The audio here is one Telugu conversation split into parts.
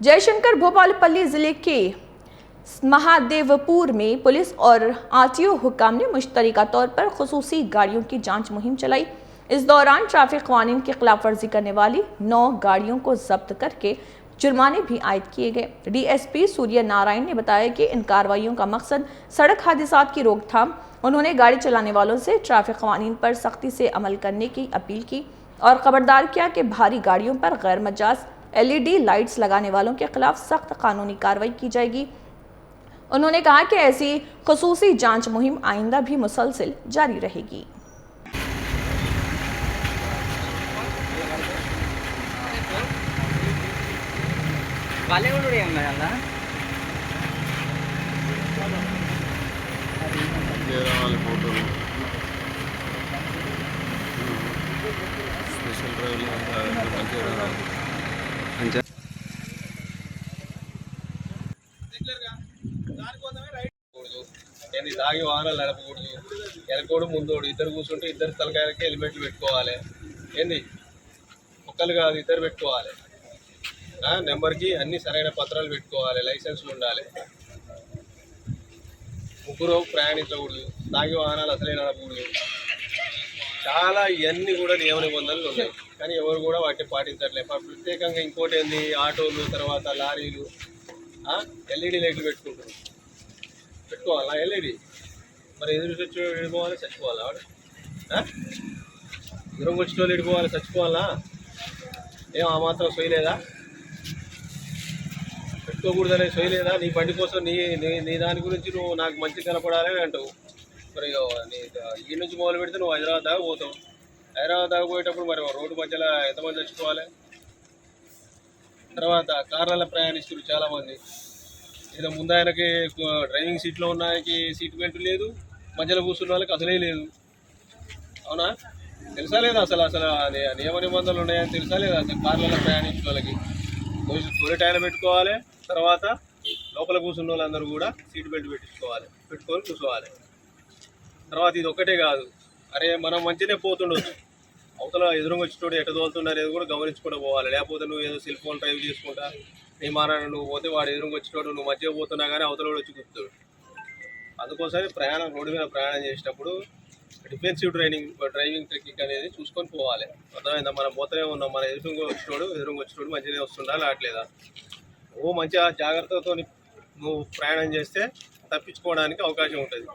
जयशंकर भोपालपल्ली जिले के महादेवपुर में पुलिस और आरटीओ हुक्काम ने मुश्तरका तौर पर खुसूसी गाड़ियों की जांच मुहिम चलाई। इस दौरान ट्रैफिक कानून की खिलाफ वर्जी करने वाली 9 गाड़ियों को जब्त करके जुर्माने भी आयद किए गए। डीएसपी सूर्य नारायण ने बताया कि इन कार्रवाइयों का मकसद सड़क हादसात की रोकथाम। उन्होंने गाड़ी चलाने वालों से ट्रैफिक कानून पर सख्ती से अमल करने की अपील की और खबरदार किया कि भारी गाड़ियों पर गैर मजाज एलईडी लाइट्स लगाने वालों के खिलाफ सख्त कानूनी कार्रवाई की जाएगी। उन्होंने कहा कि ऐसी खुसूसी जांच मुहिम आइंदा भी मुसलसिल जारी रहेगी। తాగి వాహనాలు నడపకూడదు, వెనకోడు ముందోడు ఇద్దరు కూర్చుంటే ఇద్దరు తలకాయలకి హెల్మెట్లు పెట్టుకోవాలి. ఏంది ఒక్కరు కాదు ఇద్దరు పెట్టుకోవాలి. నెంబర్కి అన్ని సరైన పత్రాలు పెట్టుకోవాలి, లైసెన్స్లు ఉండాలి. ముగ్గురు ప్రయాణించకూడదు, తాగి వాహనాలు అసలే నడపకూడదు. చాలా ఇవన్నీ కూడా నియమ నిబంధనలు ఉన్నాయి, కానీ ఎవరు కూడా వాటిని పాటించట్లేదు. ప్రత్యేకంగా ఇంకోటి ఏంది, ఆటోలు తర్వాత లారీలు ఎల్ఈడి లైట్లు పెట్టుకోవాలా? ఎల్ఈడి మరి ఎదురు వచ్చి వెళ్ళిపోవాలి, చచ్చిపోవాలా? వాడు దూరం వచ్చిన వాళ్ళు వెళ్ళిపోవాలి, చచ్చిపోవాలా? ఏం ఆ మాత్రం సొయ్యలేదా? పెట్టుకోకూడదనే సొయ్యలేదా? నీ బండి కోసం నీ దాని గురించి నువ్వు నాకు మంచి కనపడాలని అంటావు. మరి నీ ఈ నుంచి మొదలు పెడితే నువ్వు హైదరాబాద్ దాకా పోతావు. హైదరాబాద్ దాకా పోయేటప్పుడు మరి రోడ్డు మధ్యలో ఎంతమంది చచ్చిపోవాలి? తర్వాత కార్లలో ప్రయాణిస్తున్నారు చాలామంది. ఏదో ముందు ఆయనకి డ్రైవింగ్ సీట్లో ఉన్న ఆయనకి సీట్ బెల్ట్ లేదు, మధ్యలో కూర్చున్న వాళ్ళకి అసలే లేదు. అవునా? తెలుసా లేదా? అసలు నియమ నిబంధనలు ఉన్నాయని తెలుసా లేదా? అసలు కార్లలో ప్రయాణించిన వాళ్ళకి తొలి టైర్ పెట్టుకోవాలి, తర్వాత లోపల కూర్చున్న వాళ్ళందరూ కూడా సీట్ బెల్ట్ పెట్టుకొని కూర్చోవాలి. తర్వాత ఇది ఒక్కటే కాదు, అరే మనం మంచిగానే పోతుండొచ్చు, అవతల ఎదురుగా వచ్చేటోడు ఎట్ట తోలుతున్నా అనేది కూడా గమనించుకుంటూ పోవాలి. లేకపోతే నువ్వు ఏదో సెల్ ఫోన్ డ్రైవ్ చేసుకుంటా నీ మానాన్ని నువ్వు పోతే వాడు ఎదురుగా వచ్చేటోడు నువ్వు మధ్య పోతున్నా కానీ అవతల వచ్చి కూర్చుతాడు. అందుకోసమే రోడ్డు మీద ప్రయాణం చేసేటప్పుడు డిఫెన్సివ్ డ్రైవింగ్ టెక్నిక్ అనేది చూసుకొని పోవాలి. అర్థమైందా? మనం పోతూనే ఉన్నాం, మన ఎదురుగా వచ్చేటోడు మంచిగానే వస్తుందా లేట్లేదా? నువ్వు మంచిగా జాగ్రత్తతో నువ్వు ప్రయాణం చేస్తే తప్పించుకోవడానికి అవకాశం ఉంటుంది.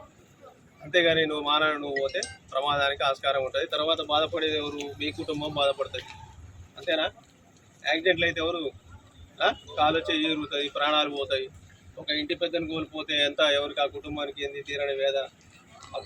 అంతేగాని నువ్వు పోతే ప్రమాదానికి ఆస్కారం ఉంటుంది. తర్వాత బాధపడేది ఎవరు? మీ కుటుంబం బాధపడుతుంది. అంతేనా? యాక్సిడెంట్లు అయితే ఎవరు? కాలు చెయ్యి ఇరుగుతుంది, ప్రాణాలు పోతాయి. ఒక ఇంటి పెద్దను కోల్పోతే ఎంత ఎవరికి ఆ కుటుంబానికి ఏంది తీరని వేద.